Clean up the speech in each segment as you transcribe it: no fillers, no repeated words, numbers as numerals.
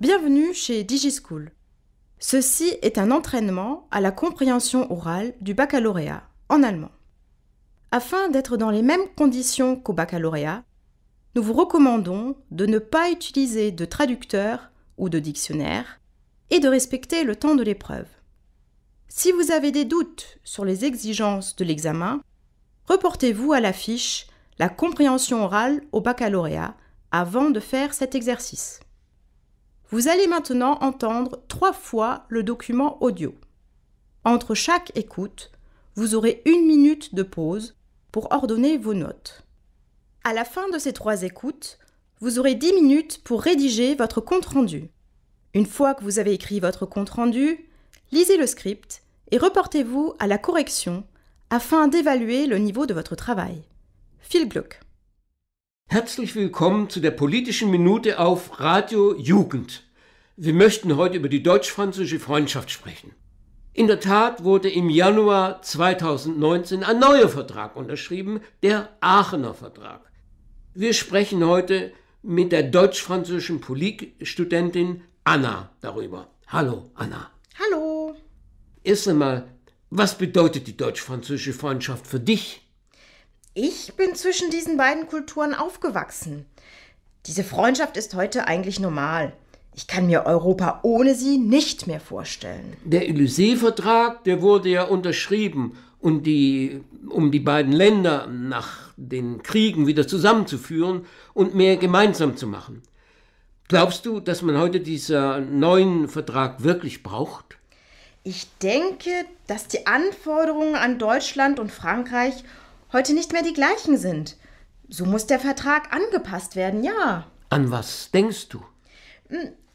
Bienvenue chez DigiSchool. Ceci est un entraînement à la compréhension orale du baccalauréat en allemand. Afin d'être dans les mêmes conditions qu'au baccalauréat, nous vous recommandons de ne pas utiliser de traducteur ou de dictionnaire et de respecter le temps de l'épreuve. Si vous avez des doutes sur les exigences de l'examen, reportez-vous à la fiche « La compréhension orale au baccalauréat » avant de faire cet exercice. Vous allez maintenant entendre 3 fois le document audio. Entre chaque écoute, vous aurez 1 minute de pause pour ordonner vos notes. À la fin de ces 3 écoutes, vous aurez 10 minutes pour rédiger votre compte-rendu. Une fois que vous avez écrit votre compte-rendu, lisez le script et reportez-vous à la correction afin d'évaluer le niveau de votre travail. Viel Glück! Herzlich willkommen zu der politischen Minute auf Radio Jugend. Wir möchten heute über die deutsch-französische Freundschaft sprechen. In der Tat wurde im Januar 2019 ein neuer Vertrag unterschrieben, der Aachener Vertrag. Wir sprechen heute mit der deutsch-französischen Politikstudentin Anna darüber. Hallo, Anna. Hallo! Erst einmal, was bedeutet die deutsch-französische Freundschaft für dich? Ich bin zwischen diesen beiden Kulturen aufgewachsen. Diese Freundschaft ist heute eigentlich normal. Ich kann mir Europa ohne sie nicht mehr vorstellen. Der Élysée-Vertrag, der wurde ja unterschrieben, um die beiden Länder nach den Kriegen wieder zusammenzuführen und mehr gemeinsam zu machen. Glaubst du, dass man heute diesen neuen Vertrag wirklich braucht? Ich denke, dass die Anforderungen an Deutschland und Frankreich heute nicht mehr die gleichen sind. So muss der Vertrag angepasst werden, ja. An was denkst du?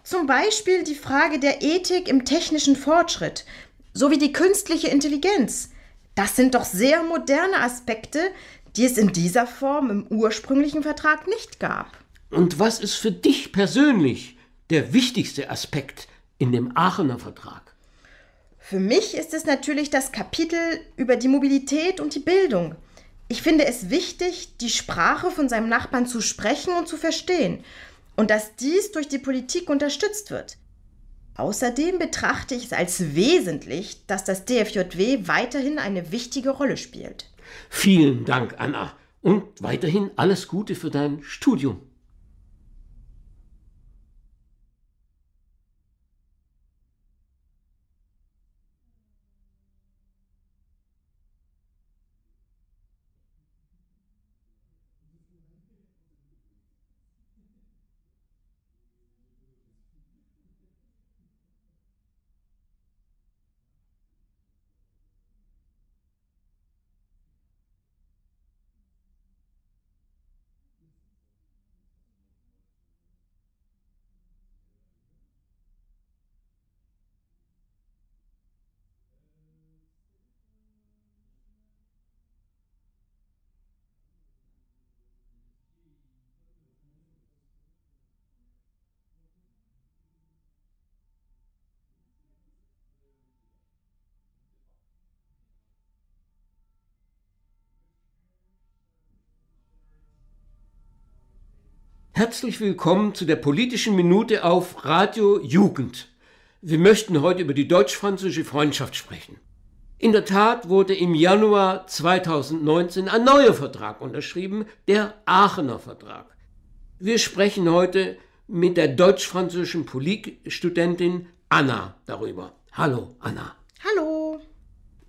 Zum Beispiel die Frage der Ethik im technischen Fortschritt, sowie die künstliche Intelligenz. Das sind doch sehr moderne Aspekte, die es in dieser Form im ursprünglichen Vertrag nicht gab. Und was ist für dich persönlich der wichtigste Aspekt in dem Aachener Vertrag? Für mich ist es natürlich das Kapitel über die Mobilität und die Bildung. Ich finde es wichtig, die Sprache von seinem Nachbarn zu sprechen und zu verstehen und dass dies durch die Politik unterstützt wird. Außerdem betrachte ich es als wesentlich, dass das DFJW weiterhin eine wichtige Rolle spielt. Vielen Dank, Anna, und weiterhin alles Gute für dein Studium. Herzlich willkommen zu der politischen Minute auf Radio Jugend. Wir möchten heute über die deutsch-französische Freundschaft sprechen. In der Tat wurde im Januar 2019 ein neuer Vertrag unterschrieben, der Aachener Vertrag. Wir sprechen heute mit der deutsch-französischen Politikstudentin Anna darüber. Hallo, Anna. Hallo!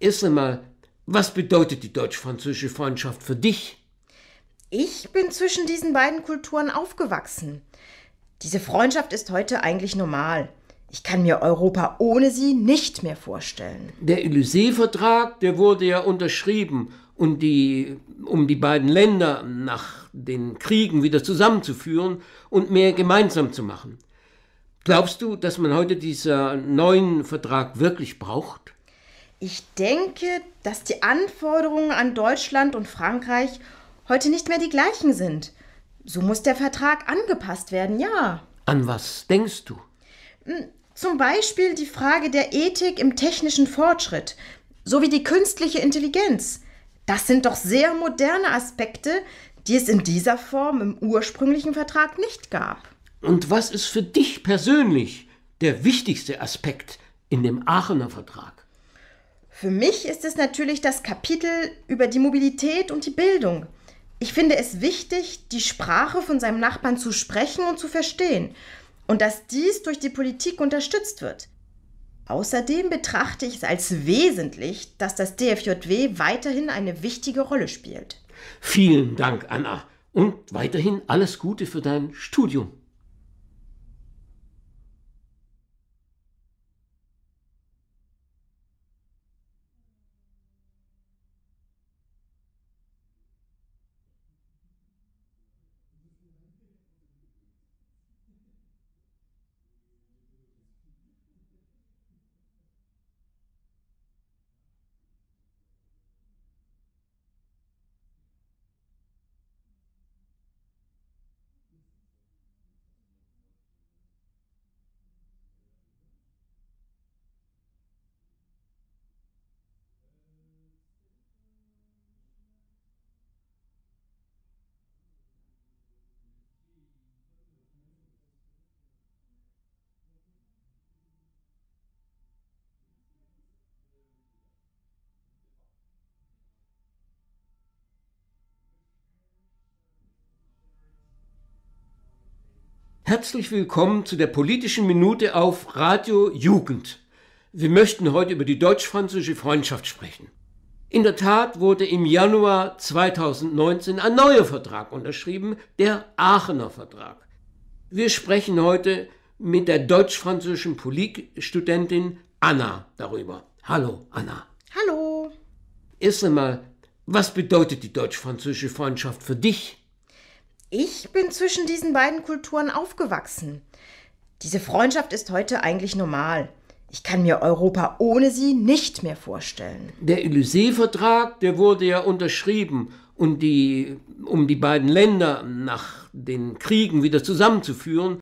Erst einmal, was bedeutet die deutsch-französische Freundschaft für dich? Ich bin zwischen diesen beiden Kulturen aufgewachsen. Diese Freundschaft ist heute eigentlich normal. Ich kann mir Europa ohne sie nicht mehr vorstellen. Der Élysée-Vertrag, der wurde ja unterschrieben, um die beiden Länder nach den Kriegen wieder zusammenzuführen und mehr gemeinsam zu machen. Glaubst du, dass man heute diesen neuen Vertrag wirklich braucht? Ich denke, dass die Anforderungen an Deutschland und Frankreich heute nicht mehr die gleichen sind. So muss der Vertrag angepasst werden, ja. An was denkst du? Zum Beispiel die Frage der Ethik im technischen Fortschritt, sowie die künstliche Intelligenz. Das sind doch sehr moderne Aspekte, die es in dieser Form im ursprünglichen Vertrag nicht gab. Und was ist für dich persönlich der wichtigste Aspekt in dem Aachener Vertrag? Für mich ist es natürlich das Kapitel über die Mobilität und die Bildung. Ich finde es wichtig, die Sprache von seinem Nachbarn zu sprechen und zu verstehen und dass dies durch die Politik unterstützt wird. Außerdem betrachte ich es als wesentlich, dass das DFJW weiterhin eine wichtige Rolle spielt. Vielen Dank, Anna. Und weiterhin alles Gute für dein Studium. Herzlich willkommen zu der politischen Minute auf Radio Jugend. Wir möchten heute über die deutsch-französische Freundschaft sprechen. In der Tat wurde im Januar 2019 ein neuer Vertrag unterschrieben, der Aachener Vertrag. Wir sprechen heute mit der deutsch-französischen Politikstudentin Anna darüber. Hallo, Anna. Hallo. Erst einmal, was bedeutet die deutsch-französische Freundschaft für dich? Ich bin zwischen diesen beiden Kulturen aufgewachsen. Diese Freundschaft ist heute eigentlich normal. Ich kann mir Europa ohne sie nicht mehr vorstellen. Der Élysée-Vertrag, der wurde ja unterschrieben, um die beiden Länder nach den Kriegen wieder zusammenzuführen.